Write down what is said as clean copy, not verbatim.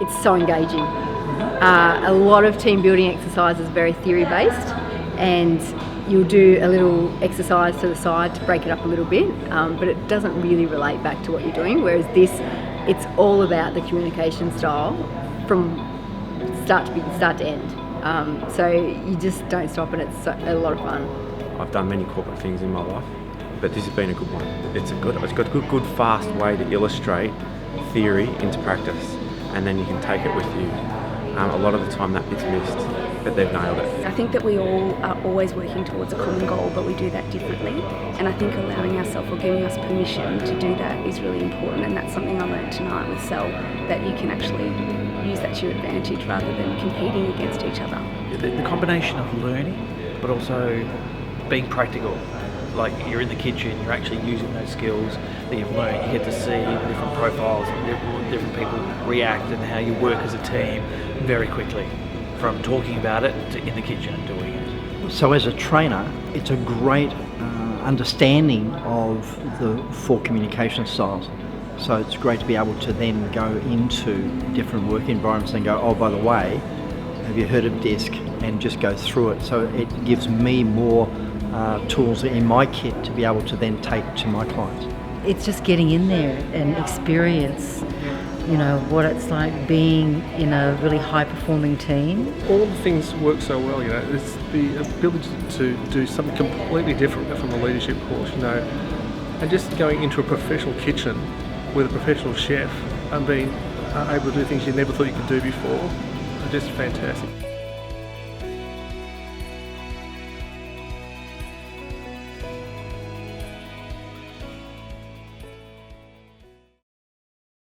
it's so engaging. A lot of team building exercises are very theory based, and you'll do a little exercise to the side to break it up a little bit, but it doesn't really relate back to what you're doing, whereas this, it's all about the communication style from start to end. So you just don't stop, and it's a lot of fun. I've done many corporate things in my life, but this has been a good one. It's got a good fast way to illustrate theory into practice, and then you can take it with you. A lot of the time that bit's missed, but they've nailed it. I think that we all are always working towards a common goal, but we do that differently. And I think allowing ourselves or giving us permission to do that is really important. And that's something I learned tonight with Cell, that you can actually use that to your advantage rather than competing against each other. The combination of learning, but also being practical. Like you're in the kitchen, you're actually using those skills that you've learned. You get to see the different profiles and different people react and how you work as a team very quickly, from talking about it to in the kitchen and doing it. So as a trainer, it's a great understanding of the 4 communication styles. So it's great to be able to then go into different work environments and go, oh, by the way, have you heard of EDISC? And just go through it. So it gives me more tools in my kit to be able to then take to my clients. It's just getting in there and experience, you know, what it's like being in a really high-performing team. All the things work so well, you know. It's the ability to do something completely different from a leadership course, you know, and just going into a professional kitchen with a professional chef and being able to do things you never thought you could do before are just fantastic.